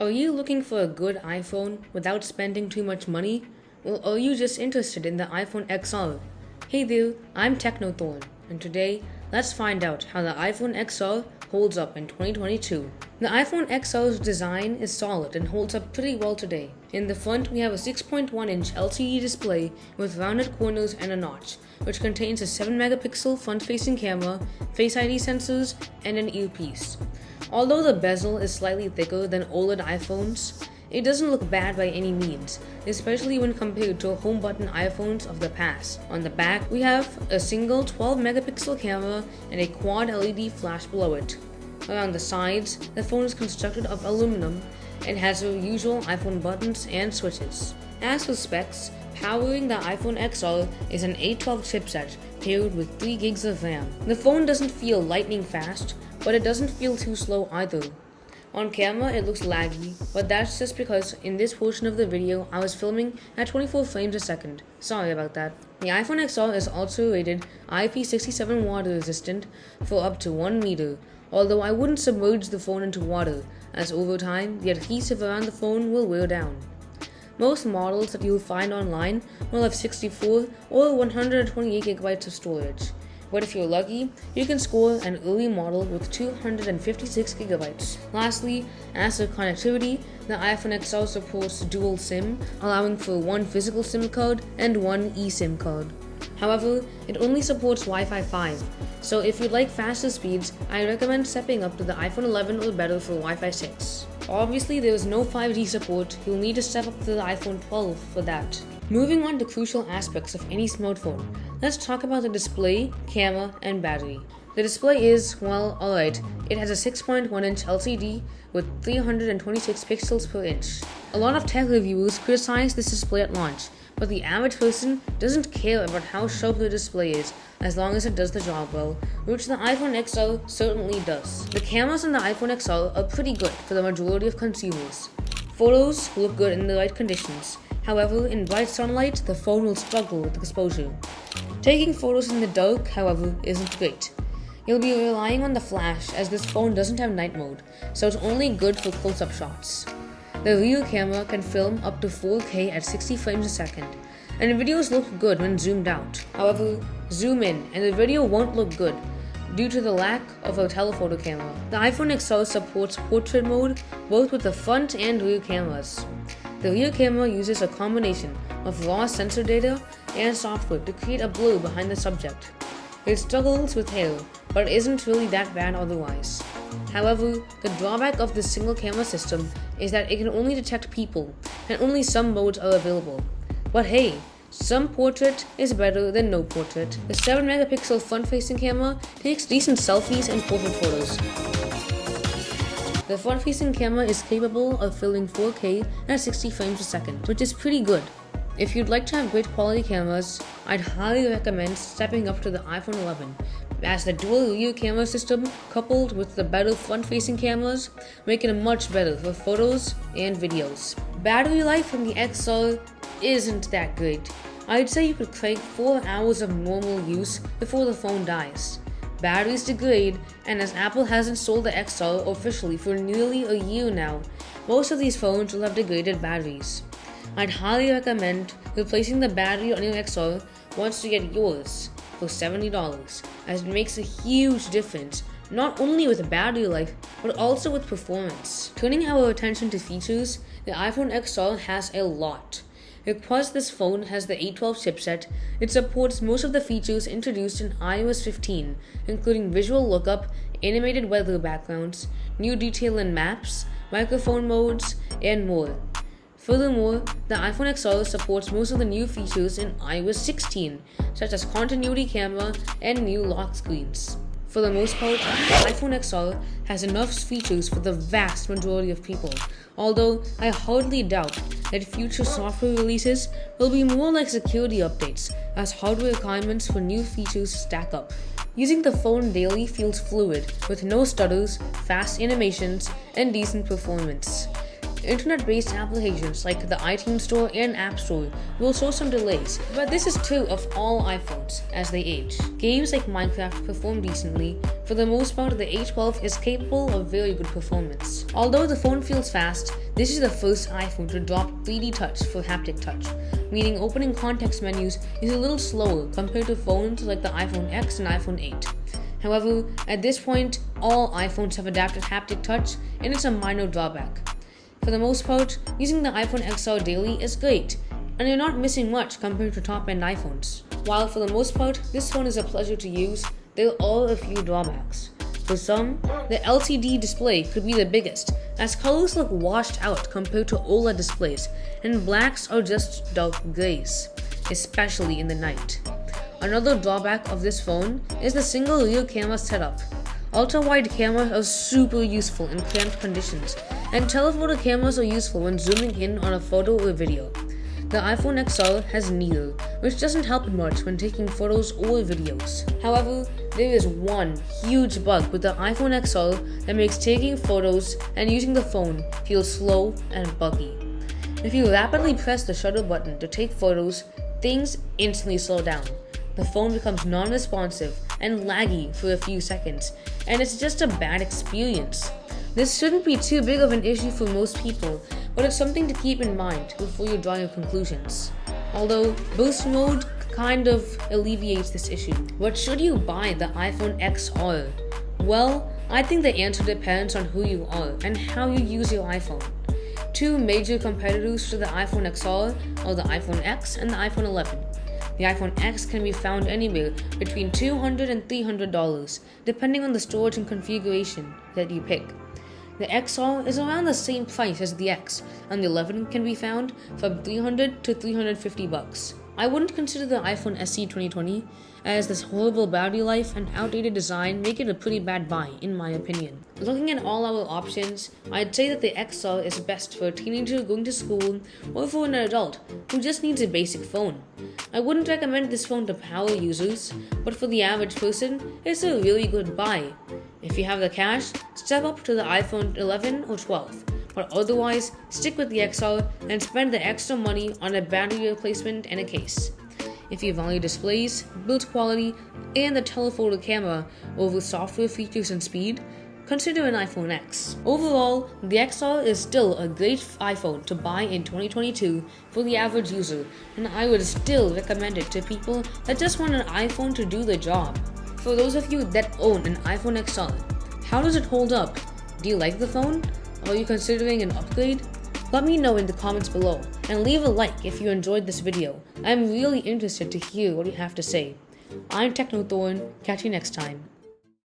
Are you looking for a good iPhone without spending too much money? Or are you just interested in the iPhone XR? Hey there, I'm TechnoThorn, and today let's find out how the iPhone XR holds up in 2022. The iPhone XR's design is solid and holds up pretty well today. In the front, we have a 6.1-inch LCD display with rounded corners and a notch, which contains a 7-megapixel front-facing camera, Face ID sensors, and an earpiece. Although the bezel is slightly thicker than OLED iPhones, it doesn't look bad by any means, especially when compared to home button iPhones of the past. On the back, we have a single 12-megapixel camera and a quad LED flash below it. Around the sides, the phone is constructed of aluminum and has the usual iPhone buttons and switches. As for specs, powering the iPhone XR is an A12 chipset paired with 3 gigs of RAM. The phone doesn't feel lightning fast, but it doesn't feel too slow either. On camera, it looks laggy, but that's just because in this portion of the video, I was filming at 24 frames a second. Sorry about that. The iPhone XR is also rated IP67 water resistant for up to 1 meter, although I wouldn't submerge the phone into water, as over time, the adhesive around the phone will wear down. Most models that you'll find online will have 64 or 128 gigabytes of storage. But if you're lucky, you can score an early model with 256 gigabytes. Lastly, as for connectivity, the iPhone XR supports dual SIM, allowing for 1 physical SIM card and 1 eSIM card. However, it only supports Wi-Fi 5, so if you'd like faster speeds, I recommend stepping up to the iPhone 11 or better for Wi-Fi 6. Obviously, there is no 5G support, you'll need to step up to the iPhone 12 for that. Moving on to crucial aspects of any smartphone, let's talk about the display, camera, and battery. The display is, well, alright. It has a 6.1-inch LCD with 326 pixels per inch. A lot of tech reviewers criticize this display at launch, but the average person doesn't care about how sharp the display is as long as it does the job well, which the iPhone XR certainly does. The cameras on the iPhone XR are pretty good for the majority of consumers. Photos look good in the right conditions. However, in bright sunlight, the phone will struggle with exposure. Taking photos in the dark, however, isn't great. You'll be relying on the flash as this phone doesn't have night mode, so it's only good for close-up shots. The rear camera can film up to 4K at 60 frames a second, and videos look good when zoomed out. However, zoom in and the video won't look good due to the lack of a telephoto camera. The iPhone XR supports portrait mode both with the front and rear cameras. The rear camera uses a combination of raw sensor data and software to create a blur behind the subject. It struggles with hair, but isn't really that bad otherwise. However, the drawback of this single camera system is that it can only detect people, and only some modes are available. But hey, some portrait is better than no portrait. The 7-megapixel front-facing camera takes decent selfies and portrait photos. The front-facing camera is capable of filming 4K at 60 frames a second, which is pretty good. If you'd like to have great quality cameras, I'd highly recommend stepping up to the iPhone 11, as the dual rear camera system coupled with the better front-facing cameras make it much better for photos and videos. Battery life from the XR isn't that great. I'd say you could crank 4 hours of normal use before the phone dies. Batteries degrade, and as Apple hasn't sold the XR officially for nearly a year now, most of these phones will have degraded batteries. I'd highly recommend replacing the battery on your XR once you get yours for $70, as it makes a huge difference, not only with battery life, but also with performance. Turning our attention to features, the iPhone XR has a lot. Because this phone has the A12 chipset, it supports most of the features introduced in iOS 15, including visual lookup, animated weather backgrounds, new detail in maps, microphone modes, and more. Furthermore, the iPhone XR supports most of the new features in iOS 16, such as continuity camera and new lock screens. For the most part, the iPhone XR has enough features for the vast majority of people, although I hardly doubt that future software releases will be more like security updates, as hardware requirements for new features stack up. Using the phone daily feels fluid, with no stutters, fast animations, and decent performance. internet-based applications like the iTunes Store and App Store will show some delays, but this is true of all iPhones as they age. Games like Minecraft perform decently. For the most part, the A12 is capable of very good performance. Although the phone feels fast, this is the first iPhone to drop 3D touch for haptic touch, meaning opening context menus is a little slower compared to phones like the iPhone X and iPhone 8. However, at this point, all iPhones have adapted haptic touch, and it's a minor drawback. For the most part, using the iPhone XR daily is great, and you're not missing much compared to top-end iPhones. While for the most part, this phone is a pleasure to use, there are a few drawbacks. For some, the LCD display could be the biggest, as colors look washed out compared to OLED displays, and blacks are just dark grays, especially in the night. Another drawback of this phone is the single rear camera setup. Ultra-wide cameras are super useful in cramped conditions, and telephoto cameras are useful when zooming in on a photo or video. The iPhone XR has neither, which doesn't help much when taking photos or videos. However, there is one huge bug with the iPhone XR that makes taking photos and using the phone feel slow and buggy. If you rapidly press the shutter button to take photos, things instantly slow down. The phone becomes non-responsive and laggy for a few seconds, and it's just a bad experience. This shouldn't be too big of an issue for most people, but it's something to keep in mind before you draw your conclusions. Although burst mode kind of alleviates this issue. But should you buy the iPhone XR? Well, I think the answer depends on who you are and how you use your iPhone. Two major competitors to the iPhone XR are the iPhone X and the iPhone 11. The iPhone X can be found anywhere between $200 and $300, depending on the storage and configuration that you pick. The XR is around the same price as the X, and the 11 can be found from $300 to $350. I wouldn't consider the iPhone SE 2020, as this horrible battery life and outdated design make it a pretty bad buy, in my opinion. Looking at all our options, I'd say that the XR is best for a teenager going to school or for an adult who just needs a basic phone. I wouldn't recommend this phone to power users, but for the average person, it's a really good buy. If you have the cash, step up to the iPhone 11 or 12. But otherwise, stick with the XR and spend the extra money on a battery replacement and a case. If you value displays, build quality, and the telephoto camera over software features and speed, consider an iPhone X. Overall, the XR is still a great iPhone to buy in 2022 for the average user, and I would still recommend it to people that just want an iPhone to do the job. For those of you that own an iPhone XR, how does it hold up? Do you like the phone? Are you considering an upgrade? Let me know in the comments below, and leave a like if you enjoyed this video. I'm really interested to hear what you have to say. I'm TechnoThorn, catch you next time.